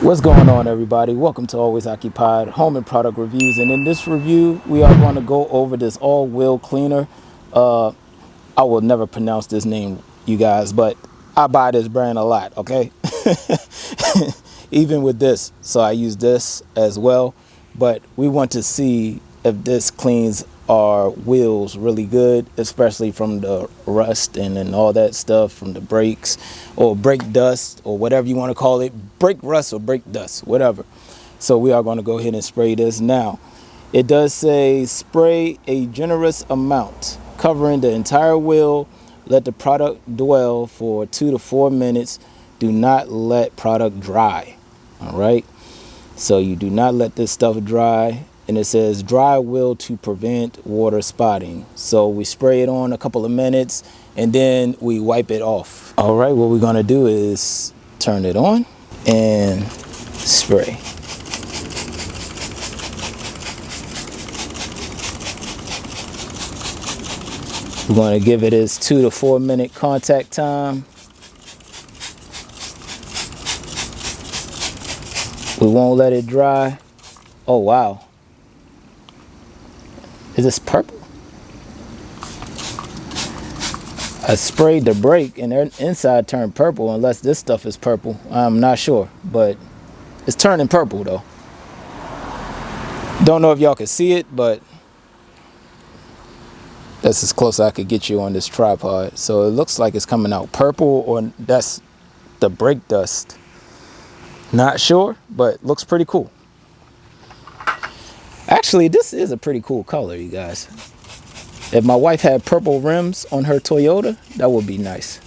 What's going on, everybody? Welcome to Always Occupied Home and Product Reviews. And in this review, we are going to go over this all-wheel cleaner. I will never pronounce this name, you guys, but I buy this brand a lot, okay? Even with this. So I use this as well. But we want to see if this cleans our wheels really good, especially from the rust and all that stuff from the brakes or brake dust or whatever you want to call it, brake rust or brake dust, whatever. So we are going to go ahead and spray this now. It does say spray a generous amount covering the entire wheel. Let the product dwell for 2 to 4 minutes. Do not let product dry. All right. So you do not let this stuff dry. And it says dry wheel to prevent water spotting. So we spray it on a couple of minutes and then we wipe it off. All right, what we're gonna do is turn it on and spray. We're gonna give it its 2 to 4 minute contact time. We won't let it dry. Oh, wow. Is this purple? I sprayed the brake and their inside turned purple, unless this stuff is purple. I'm not sure, but it's turning purple though. Don't know if y'all can see it, but that's as close as I could get you on this tripod. So it looks like it's coming out purple, or that's the brake dust. Not sure, but looks pretty cool. Actually, this is a pretty cool color, you guys. If my wife had purple rims on her Toyota, that would be nice.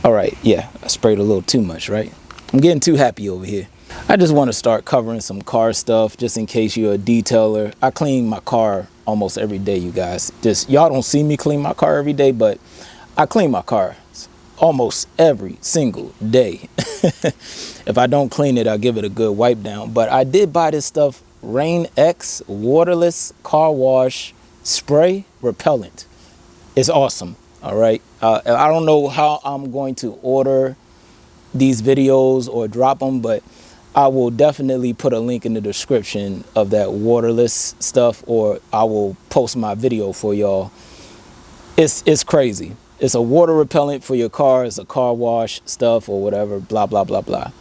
All right, yeah, I sprayed a little too much, right? I'm getting too happy over here. I just want to start covering some car stuff just in case you're a detailer. I clean my car almost every day, you guys. Just y'all don't see me clean my car every day, but I clean my car almost every single day. If I don't clean it, I'll give it a good wipe down. But I did buy this stuff, Rain X waterless car wash spray repellent. It's awesome. All right. I don't know how I'm going to order these videos or drop them, but I will definitely put a link in the description of that waterless stuff, or I will post my video for y'all. It's crazy. It's a water repellent for your car. It's a car wash stuff or whatever, blah, blah, blah, blah.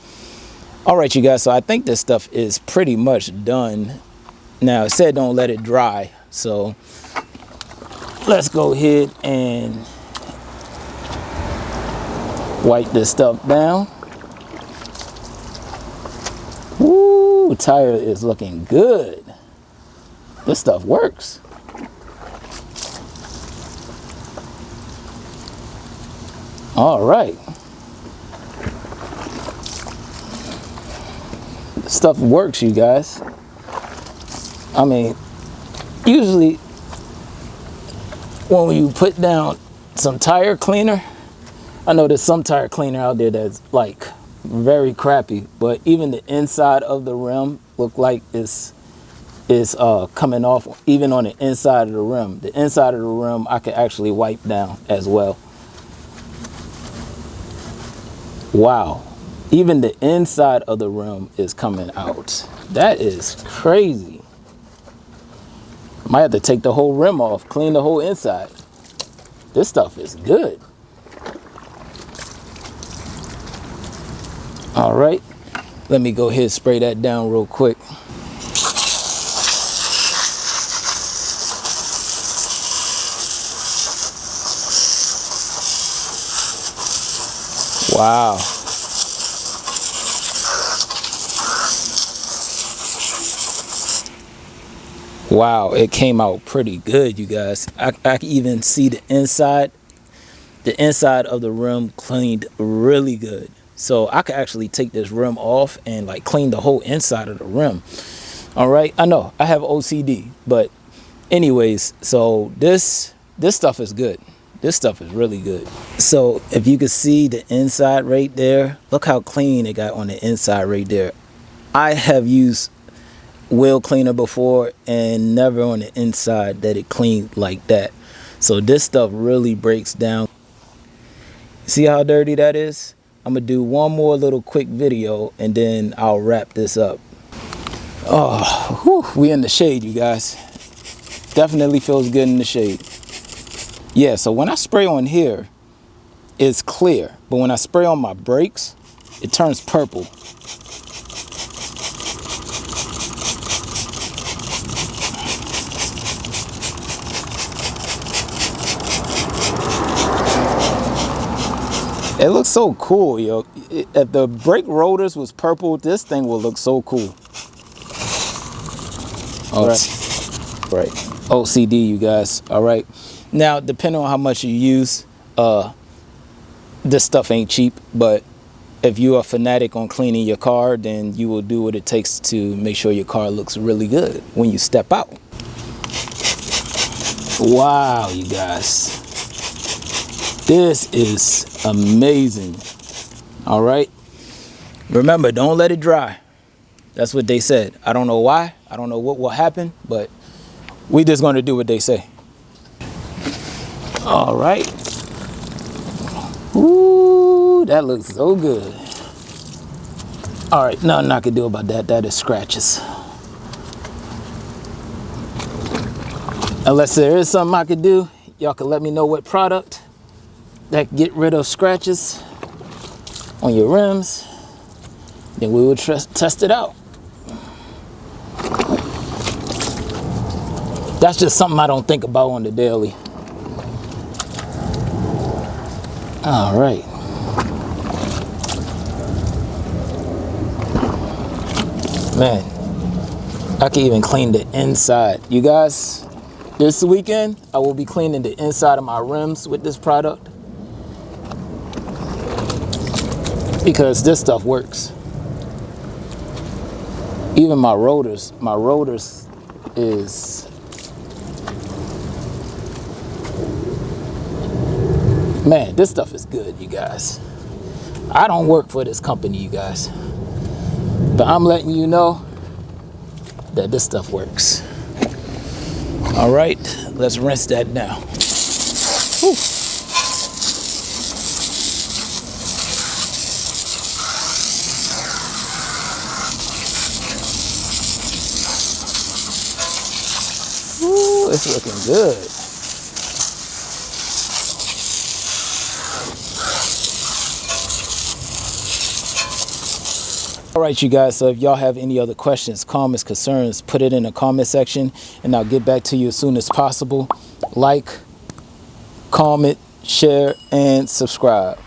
All right, you guys. So I think this stuff is pretty much done. Now, it said don't let it dry. So let's go ahead and wipe this stuff down. Woo, tire is looking good. This stuff works. All right. Stuff works, you guys. I mean, usually when you put down some tire cleaner, I know there's some tire cleaner out there that's like very crappy, but even the inside of the rim look like it's coming off. Even on the inside of the rim, I could actually wipe down as well. Wow, even the inside of the rim is coming out. That is crazy. Might have to take the whole rim off, clean the whole inside. This stuff is good. All right, let me go ahead and spray that down real quick. Wow. Wow, it came out pretty good, you guys. I can even see the inside of the rim cleaned really good. So I could actually take this rim off and like clean the whole inside of the rim. All right, I know I have OCD, but anyways, so this stuff is good. This stuff is really good. So if you can see the inside right there, look how clean it got on the inside right there. I have used wheel cleaner before and never on the inside that it cleaned like that. So this stuff really breaks down. See how dirty that is? I'm gonna do one more little quick video and then I'll wrap this up. Oh, whew, we in the shade, you guys. Definitely feels good in the shade. Yeah, so when I spray on here, it's clear, but when I spray on my brakes, it turns purple. It looks so cool, yo. If the brake rotors was purple, this thing will look so cool. Oh, right. OCD, you guys. All right. Now, depending on how much you use, this stuff ain't cheap, but if you're a fanatic on cleaning your car, then you will do what it takes to make sure your car looks really good when you step out. Wow, you guys. This is amazing. All right. Remember, don't let it dry. That's what they said. I don't know why. I don't know what will happen, but we just going to do what they say. All right. Ooh, that looks so good. All right, nothing I can do about that. That is scratches. Unless there is something I could do, y'all can let me know what product that can get rid of scratches on your rims. Then we will test it out. That's just something I don't think about on the daily. All right. Man, I can even clean the inside. You guys, this weekend, I will be cleaning the inside of my rims with this product, because this stuff works. Even my rotors is, man, this stuff is good, you guys. I don't work for this company, you guys, but I'm letting you know that this stuff works. All right, let's rinse that now. Whew. Ooh, it's looking good. All right, you guys, so if y'all have any other questions, comments, concerns, put it in the comment section and I'll get back to you as soon as possible. Like, comment, share, and subscribe.